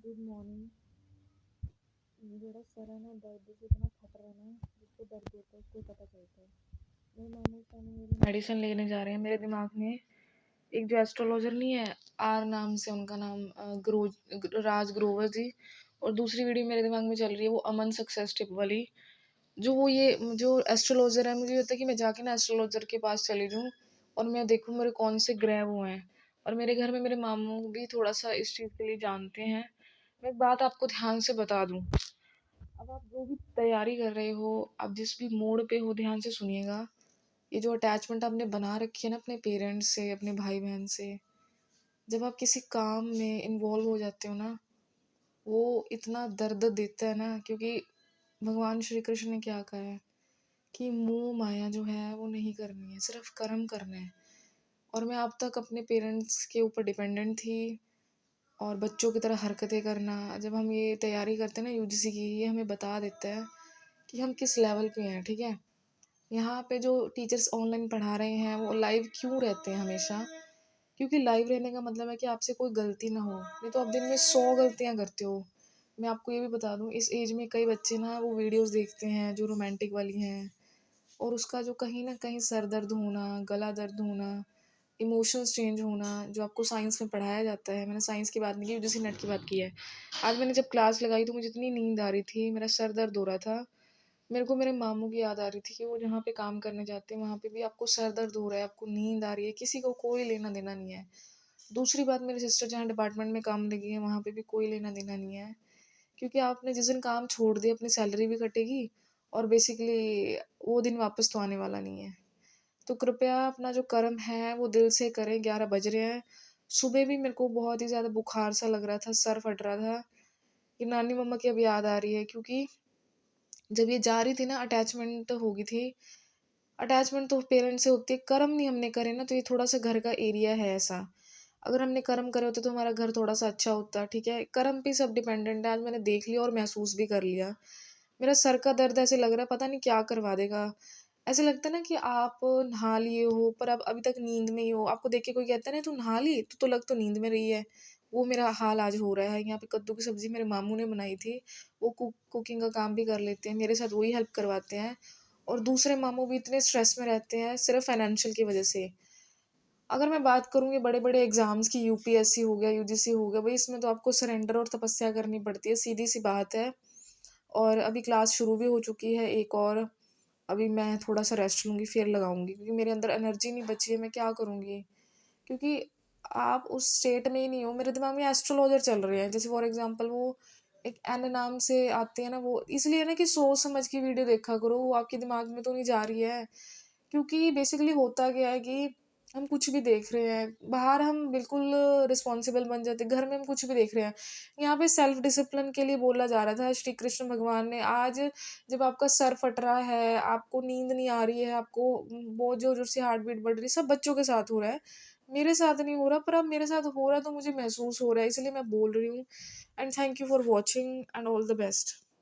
Good morning. मेरा sir है ना दर्द से इतना फट रहा है ना, जिसको दर्द होता है उसको पता चलता है। मेरे मामू इस टाइम मेरी मेडिसिन लेने जा रहे हैं। मेरे दिमाग में एक जो एस्ट्रोलॉजर नहीं है, आर नाम से उनका नाम राज ग्रोवर जी, और दूसरी वीडियो मेरे दिमाग में चल रही है वो अमन सक्सेस टिप वाली। जो एस्ट्रोलॉजर है, मुझे ये होता है कि मैं जाके ना एस्ट्रोलॉजर के पास चली जाऊँ और मैं देखूँ मेरे कौन से ग्रह वो हैं। और मेरे घर में मेरे मामू भी थोड़ा सा इस चीज़ के लिए जानते हैं। मैं एक बात आपको ध्यान से बता दूं, अब आप जो भी तैयारी कर रहे हो, आप जिस भी मोड पे हो, ध्यान से सुनिएगा। ये जो अटैचमेंट आपने बना रखी है ना अपने पेरेंट्स से, अपने भाई बहन से, जब आप किसी काम में इन्वॉल्व हो जाते हो ना, वो इतना दर्द देता है ना। क्योंकि भगवान श्री कृष्ण ने क्या कहा है कि मोह माया जो है वो नहीं करनी है, सिर्फ कर्म करना है। और मैं अब तक अपने पेरेंट्स के ऊपर डिपेंडेंट थी, और बच्चों की तरह हरकतें करना। जब हम ये तैयारी करते हैं ना यूजीसी की, ये हमें बता देता है कि हम किस लेवल पे हैं, ठीक है। यहाँ पे जो टीचर्स ऑनलाइन पढ़ा रहे हैं वो लाइव क्यों रहते हैं हमेशा, क्योंकि लाइव रहने का मतलब है कि आपसे कोई गलती ना हो, नहीं तो आप दिन में 100 गलतियाँ करते हो। मैं आपको ये भी बता दूं, इस एज में कई बच्चे ना वो वीडियोस देखते हैं जो रोमांटिक वाली हैं, और उसका जो कहीं ना कहीं सर दर्द होना, गला दर्द होना, इमोशंस चेंज होना, जो आपको साइंस में पढ़ाया जाता है। मैंने साइंस की बात नहीं की, जैसे नेट की बात की है। आज मैंने जब क्लास लगाई तो मुझे इतनी नींद आ रही थी, मेरा सर दर्द हो रहा था। मेरे को मेरे मामू की याद आ रही थी कि वो जहाँ पे काम करने जाते हैं वहाँ पे भी आपको सर दर्द हो रहा है, आपको नींद आ रही है, किसी को कोई लेना देना नहीं है। दूसरी बात, मेरी सिस्टर जहाँ डिपार्टमेंट में काम लगी है वहाँ पे भी कोई लेना देना नहीं है। क्योंकि आपने जिस दिन काम छोड़ दिया, अपनी सैलरी भी कटेगी, और बेसिकली वो दिन वापस तो आने वाला नहीं है। तो कृपया अपना जो कर्म है वो दिल से करें। 11 बज रहे हैं। सुबह भी मेरे को बहुत ही ज़्यादा बुखार सा लग रहा था, सर फट रहा था। ये नानी मम्मा की अब याद आ रही है, क्योंकि जब ये जा रही थी ना, अटैचमेंट हो गई थी। अटैचमेंट तो पेरेंट्स से होती है, कर्म नहीं हमने करे ना, तो ये थोड़ा सा घर का एरिया है ऐसा। अगर हमने कर्म करे होते तो हमारा घर थोड़ा सा अच्छा होता, ठीक है। कर्म पे सब डिपेंडेंट है। आज मैंने देख लिया और महसूस भी कर लिया। मेरा सर का दर्द ऐसे लग रहा है पता नहीं क्या करवा देगा। ऐसे लगता है ना कि आप नहा लिए हो पर आप अभी तक नींद में ही हो। आपको देख के कोई कहता है ना तू नहा ली, तो लग तो नींद में रही है। वो मेरा हाल आज हो रहा है। यहाँ पे कद्दू की सब्जी मेरे मामू ने बनाई थी। वो कुकिंग का काम भी कर लेते हैं, मेरे साथ वही हेल्प करवाते हैं। और दूसरे मामू भी इतने स्ट्रेस में रहते हैं सिर्फ फाइनेंशियल की वजह से। अगर मैं बात करूँ ये बड़े बड़े एग्जाम्स की, यूपीएससी हो गया, यूजीसी हो गया, भाई इसमें तो आपको सरेंडर और तपस्या करनी पड़ती है, सीधी सी बात है। और अभी क्लास शुरू भी हो चुकी है एक और। अभी मैं थोड़ा सा रेस्ट लूँगी फिर लगाऊंगी, क्योंकि मेरे अंदर एनर्जी नहीं बची है। मैं क्या करूँगी, क्योंकि आप उस स्टेट में ही नहीं हो। मेरे दिमाग में एस्ट्रोलॉजर चल रहे हैं, जैसे फॉर एग्जांपल वो एक एन नाम से आते हैं ना, वो इसलिए ना कि सोच समझ की वीडियो देखा करो, वो आपके दिमाग में तो नहीं जा रही है। क्योंकि बेसिकली होता क्या है कि हम कुछ भी देख रहे हैं बाहर, हम बिल्कुल रिस्पॉन्सिबल बन जाते हैं। घर में हम कुछ भी देख रहे हैं, यहाँ पे सेल्फ डिसिप्लिन के लिए बोला जा रहा था श्री कृष्ण भगवान ने। आज जब आपका सर फट रहा है, आपको नींद नहीं आ रही है, आपको बहुत जोर जोर से हार्ट बीट बढ़ रही है, सब बच्चों के साथ हो रहा है, मेरे साथ नहीं हो रहा। पर अब मेरे साथ हो रहा है तो मुझे महसूस हो रहा है, इसलिए मैं बोल रही हूँ। And thank you for watching and all the best.